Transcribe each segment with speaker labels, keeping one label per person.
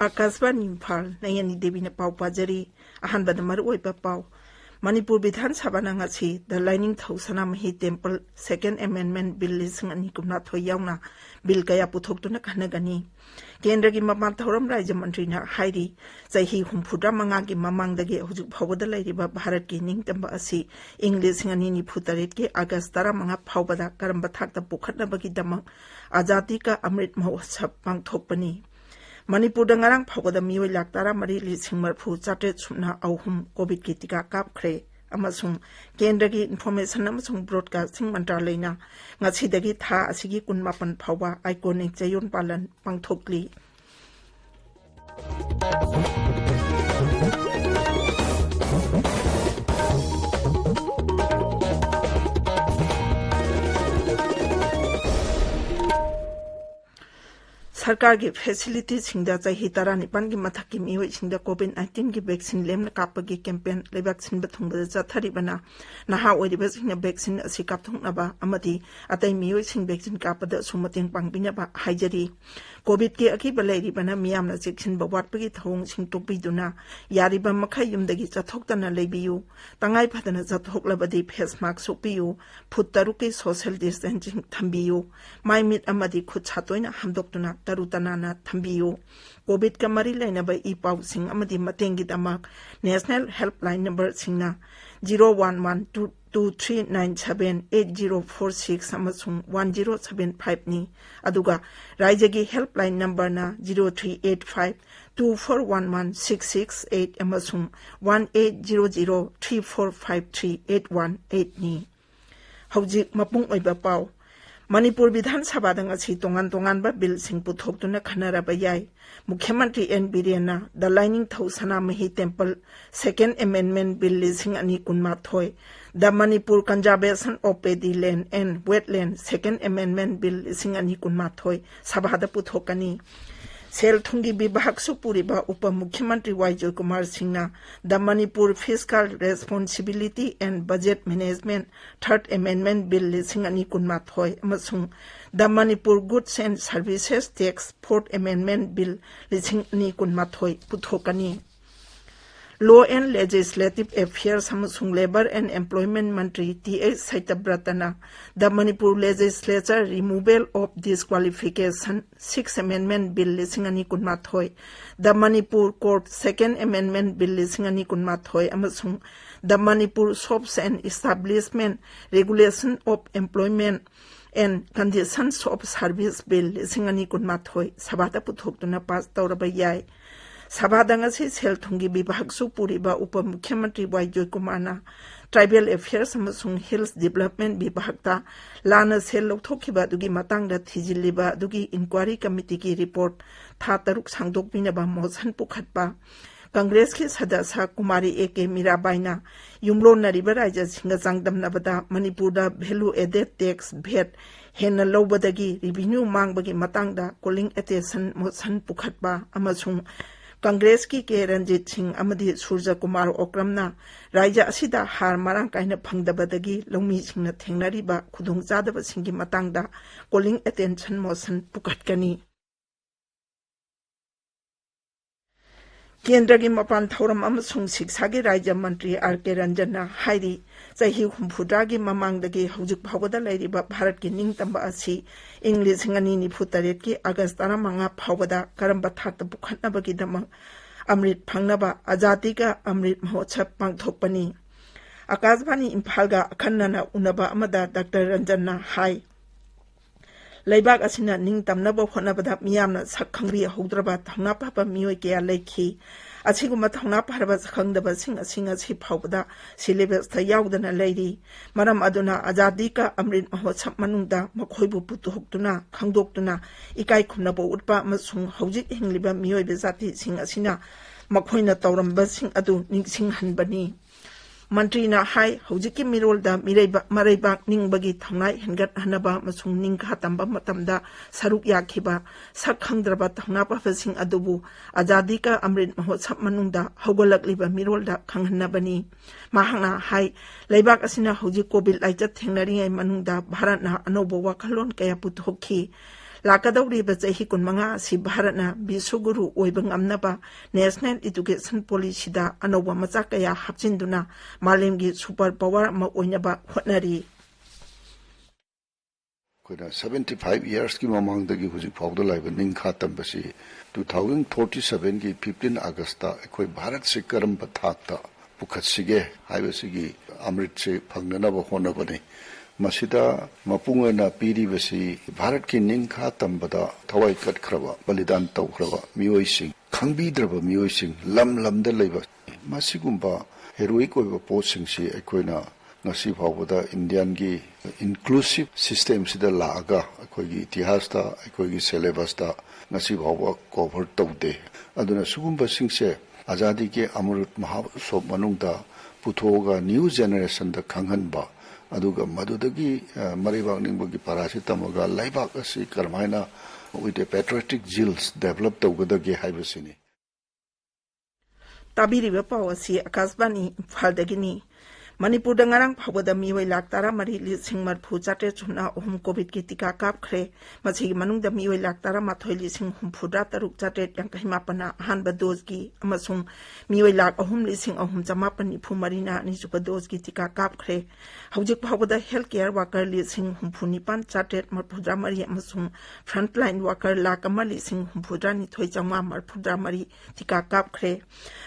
Speaker 1: आकाशवाणी इम्फाल नयनी देवी ने पाव पाजरी अहनबद मरुओइबा पाव मणिपुर विधानसभा नांगासी द लाइनिंग थौसना मही टेम्पल सेकेंड अमेंडमेंट बिल लिसिंग अनि कुमना थोयावना बिल कया पुथोक्तुना खनगनी केंद्र की ममान थौरम राज्य मंत्री ना हाइरी चही हुमफुद्रा मंगा की ममांगदगे हुजुक फावदा लैरिबा भारत की निंगतंबा असि इंग लिसिंग अनि निफुतरेट के अगस्त 15 फावदा करंबा थाकता पुखतनबगी दमक आजादी का अमृत महोत्सव पांगथोकपनी मणिपुर नंगारांग फावदा मियोय लाख 13,000 चाट्रेट सुना अहुम कोविड की टीका कापख्रे अमसुंग केंद्र की इन्फॉर्मेशन अमसुंग ब्रॉडकास्टिंग मंत्रालयना ngasiदगी था असिगी 19 फावबा आइकोनिक जयोन पालन पांगथोकली सरकार की फैसिलिटी सिंगदा चाही 19 की मथक की मियोय सिंगदा कोविड-19 की वैक्सीन लेमना कापगी कैंपेन लेबाक सिनबा थुंगबदा जाथारिबना नहा ओइरिबा सिंगना वैक्सीन असि कापथुंगनाबा अमदी अतै मियोय सिंग वैक्सीन कापदा सुमतेंग पांगबिनाबा हाइजरी कोविड के अकीबा लैरिबना मियामना चेक्सिनबा वाटपगी थौंग सिंग टोकबिदुना यारिबा मखै युमदगी चथोक्तना लैबियु तंगाई फदना चथोक्लबदी फेस मास्क सोपियु फुट 3 की सोशल डिस्टेंसिंग थंबियु माइ मिट अमदी खुद छातोइना हमदोक्तुना तरुतनाना थंबियु कोविड का मरी लेनब ई पाउ सिंग अमदी मतेंगी दमक नेशनल हेल्पलाइन नंबर सिंगना 01123978046 अमसुंग 1075 नि अदुगा राज्य की हेल्पलाइन नंबर ना 0385241166 अमसुंग 1800345381 नि हौजिक मपुंग ओइबा पाउ मणिपुर विधानसभा तोंगान तोंगान बिल सिंह पुथोक्तुना खनरबा याय मुख्यमंत्री एन बीरेना द लाइनिंग थौसना मही टेम्पल सेकेंड अमेंडमेंट बिल लिसिंग अनि कुनमाथोय the Manipur conservation of paddy land and wetland second amendment bill लिसिंग अनि कुनमाथोय सभादा पुथोकनी सेल थुंगी विभाग सुपुरिबा उप मुख्यमंत्री Y Joykumar Singh the Manipur fiscal responsibility and budget management third amendment bill लिसिंग अनि कुनमाथोय अमसुंग the Manipur goods and services tax fourth amendment bill लिसिंग अनि कुनमाथोय पुथोकनी लॉ एंड लेजिस्लेटिव अफेयर्स अमसुंग लेबर एंड एम्प्लॉयमेंट मंत्री टी.एच. सैतब्रतना the Manipur legislature removal of disqualification 6 amendment bill लिसिंग अनि कुनमाथोय the Manipur court second amendment bill लिसिंग अनि कुनमाथोय अमसुंग the Manipur shops and establishment regulation of employment and conditions of service bill लिसिंग अनि कुनमाथोय सभादा पुथोक्तुना पास तौरबा याय सभादंगसी सेल थुंगी विभाग सुपुरिबा उप मुख्यमंत्री वाई जय कुमारना ट्राइबल अफेयर्स अमसुंग हिल्स डेवलपमेंट विभागता लाना सेल लौथोखिबा दुगी मतंगदा थिजिलिबा दुगी इंक्वायरी कमिटी की रिपोर्ट था 3 सांगदोकबिनबा मोशन पुखतबा कांग्रेस के सदस्य कुमारी ए.के. मीराबाईना युमलोनरिबा राज्य सिंगा चांगदमनबदा मणिपुरदा वैल्यू एडेड टैक्स भेट हेन्ना लौबदगी रेवेन्यू मांगबगी मतंगदा कॉलिंग अटेंशन मोशन पुखतबा अमसुंग कांग्रेस की के रंजीत सिंह अमदी सूर्य कुमार ओक्रमना राज्य असिदा हार मरांग कायना फंगदबदगी लौमी सिंगना थेंगनरिबा खुदोंगचादबा सिंगी मतंगदा कॉलिंग अटेंशन मोशन पुखतकनी केंद्र की मपान थौरम अमसुंग शिक्षा की राज्य मंत्री आर.के. रंजन हाइरी चही 60 की ममांगदगी हौजिक फावदा लैरिबा भारत की निंगतंबा असि इंग 1948 की अगस्त 15 फावदा करंबा थाकता पुखतनबगीदमक अमृत फंगनबा आजादी का अमृत महोत्सव पांगथोकपनी आकाशवाणी इम्फालगा अखन्नना उनबा अमदा डॉक्टर रंजन हाई लैबाक असिना निंगतमनबा होनबदा मियामना सखंगबी हौद्रबा थौना पापा मियोय कया लैखी असिगुमा थौना पारबा सखंगदबा सिंग असि फावबदा सिलेबस था यावदना लैरी मरम अदुना आजादी का अमृत महोत्सव मनुंगदा मखोयबु पुतुक्तुना खंगदोक्तुना इकाई खुमनबो उटपा अमसुंग हौजिक हिंगलिबा मियोय जाति सिंग असिना मखोयना तौरंबा सिंग अदु निंगसिंग हनबनी मंत्रीना हाई हौजिकी मिरोलदा मरैबाक निंगबगी थौनाई हेंगत हनबा मसुंग निंगखा तंबा मतमदा सरुक याखिबा सक खंगद्रबा थौना पाफसिंग अदुबु आजादी का अमृत महोत्सव मनुंगदा हौगलकलिबा मिरोलदा खंगहन्नबनी महांगना हाई लैबाक असिना हौजिक कोविड लाइचत थेंगनरिङै मनुंगदा भारतना अनौबो वाखलोन कया पुथोखी लाकदौरीबा चही 15 असि भारतना विश्वगुरु ओइबा ngamnaba नेशनल एजुकेशन पॉलिसीदा अनौबा मचा कया हापचिन्दुना मालेमगी सुपर पावर अमा ओइनबा होटनरी
Speaker 2: 75 years की ममांगदगी हुजिक फाउदा लाइबा निंखा तंबसी 2047 की 15 अगस्त अखोय भारत से करम थाकता पुखतसिगे हाइबसिगी अमृत से फंगनबा होनबने मसिदा मपुंगना पीरीबसी भारत की निंखा तंबदा थवाई कटखरबा बलिदान तौखरबा मियोइसिंग खंगबीद्रबा मियोइसिंग लम लमदा लैबा मसिगुंबा हेरोइक ओइबा पोस्टिंगसी अखोयना ngasi phawda indian gi inclusive system sida laaga akhoi gi itihas ta akhoi gi syllabus ta ngasi phawba cover tawde aduna sugumba singse azadi ke amrut mahotsav manungda puthoga new generation da khanghanba aduga madudagi maribak ningba gi parasitamaga laibak asi karmaina with a patriotic zeals develop tawgadagi haibasini
Speaker 1: tabiriba pawasi akasbani phaldagini Manipur ngarang phawada miwai lak tara mari li singmar phu chate chuna ohum covid ki tika kap khre machi manung da miwai lak tara mathoi li sing hum phudra taruk chate yang kahima pana han ba dose ki amasung miwai lak ohum li sing ohum chama pani phu marina ni chupa dose ki tika kap khre hawjik phawada health care worker li sing hum phu ni pan chate mar phudra mari amasung frontline worker lak amali sing hum phudra ni thoi chama mar phudra mari tika kap khre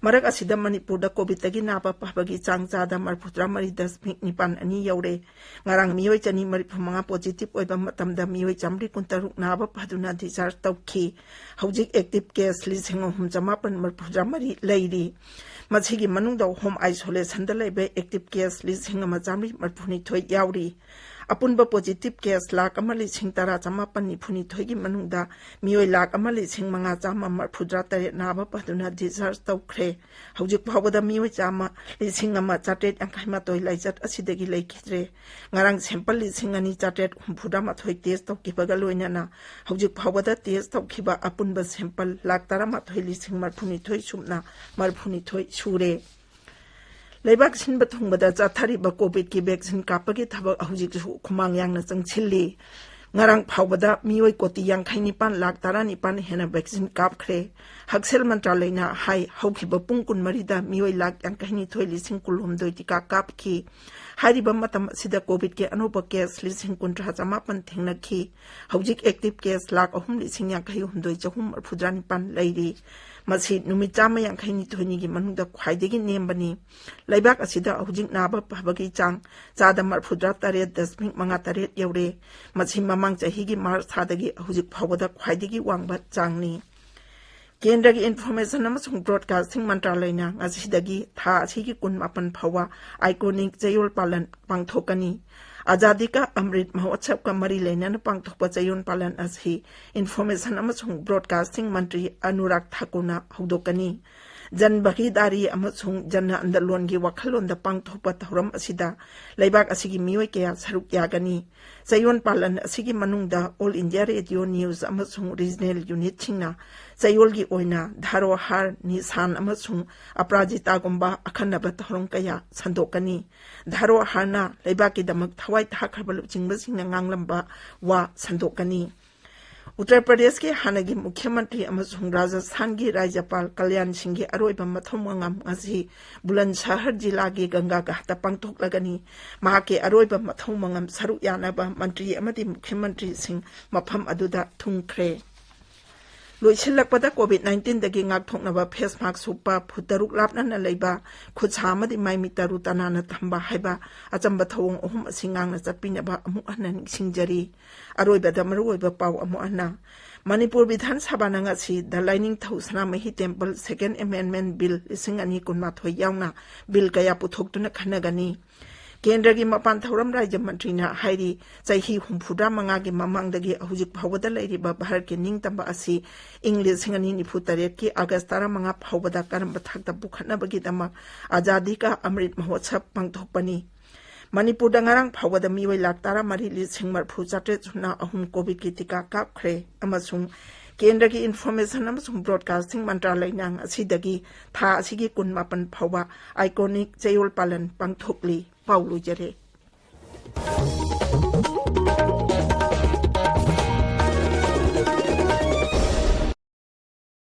Speaker 1: marak asida manipur da covid tagi na ba phabagi changcha da mar Mari dasmik nipan ani yaure ngarang mioi chani mari phumanga positive oiba matamda mioi chamri kuntaruk naba phaduna discharge tawki hojik active case li singo hum jamapan mar phudra mari leiri machigi manungda home isolation da lebe active case li singa machamri mar phuni thoi yauri apunba positive case lak amali singtara chamapan ni phuni thoigi manungda mioi lak amali singmanga chama mar phudra tare naba phaduna discharge tawkhre hojik phawada mioi chama li singama chatet angkhaima toi laijat asidagi leikhitre ngarang sample li singani chatet phudra ma thoi test tawkibaga loinana hojik phawada test tawkhiba apunba sample lak tara ma thoi li singmar phuni thoi sumna mar phuni thoi sure Leibak sin bathungbada chathariba covid ki vaccine kapagi thabak hujik khumang yangna changchilli ngarang phawbada mioi koti yang khaini pan lak tarani pan hena vaccine kap khre haksel mantralaina hai haukiba pungkun marida mioi lak yang khaini thoili sing kulhum doi tika kap ki hariba matam sida covid ke anoba case li sing kuntra chama pan thengna ki hujik active case lak ahum li sing yang khai hum doi chahum phudrani pan lairi Masi numit chama yang khaini thoni gi manungda khwaidegi nembani laibak asida hujik naba phabagi chang chada mar phudra tare dasmik manga tare yaure masi mamang chahi gi mar thadagi hujik phawada khwaidegi wangba changni Kendra gi information amasung broadcasting mantralayna ngasidagi tha asigi kun mapan phawa iconic chayol palan pangthokani Azadi ka Amrit Mahotsav ka mari lenan pangthokpa chayon palan ashi information amasung broadcasting mantri Anurag Thakuna hudokani jan bahidari amasung janna andalon gi wakhalon da pangthokpa thoram asida laibak asigi mioi ke saruk yagani chayon palan asigi manungda All India Radio News amasung regional unit chingna chayol gi oina dharo har nisan amasung aprajita gomba akhanaba thorong kaya sandokani dharo harna laibaki damak thawai thakhabalu chingba singna nganglamba wa sandokani Uttar Pradesh ke hanagi Mukhyamantri amasung Rajasthan gi Rajyapal Kalyan Singh gi aroiba mathomangam ngasi Bulandshahr jila gi Ganga ka hata pangthoklagani mahake aroiba mathomangam saruk yanaba mantri amadi Mukhyamantri Singh mafam aduda thungkhre Loisilakpada COVID-19 dagi ngakthoknaba face mask supa phutaruk lapna na leiba khutsamadi maimitaru tanana thamba haiba achamba thawong ohum asingang na chapinaba amu anan singjari aroiba damaroiba paw amu ana Manipur Vidhan Sabha ngasi the lining thusna mahi temple second amendment bill isingani kunma thoi yauna bill kaya puthoktuna khanagani केंद्र की मपान थौरम राज्य मंत्री ना हाइरी चाही हुमफुद्रा मंगा की ममांगदगी हुजिक फावदा लैरिबा भारत के निंगतंबा असि इंग्लिश सिंगनी निफुतरेट की अगस्त 15 फावदा करम बथाकता बुखनबगी दमा आजादी का अमृत महोत्सव पांगथोकपनी मणिपुर दंगारंग फावदा मिवै लाख 13,40,4 कोविड की टीका कापख्रे अमसुंग केंद्र की इन्फॉर्मेशन अमसुंग ब्रॉडकास्टिंग मंत्रालय नांग असिदगी था असिगी 19 फावबा आइकॉनिक चयोल पालन पांगथोकली पाउलु जरे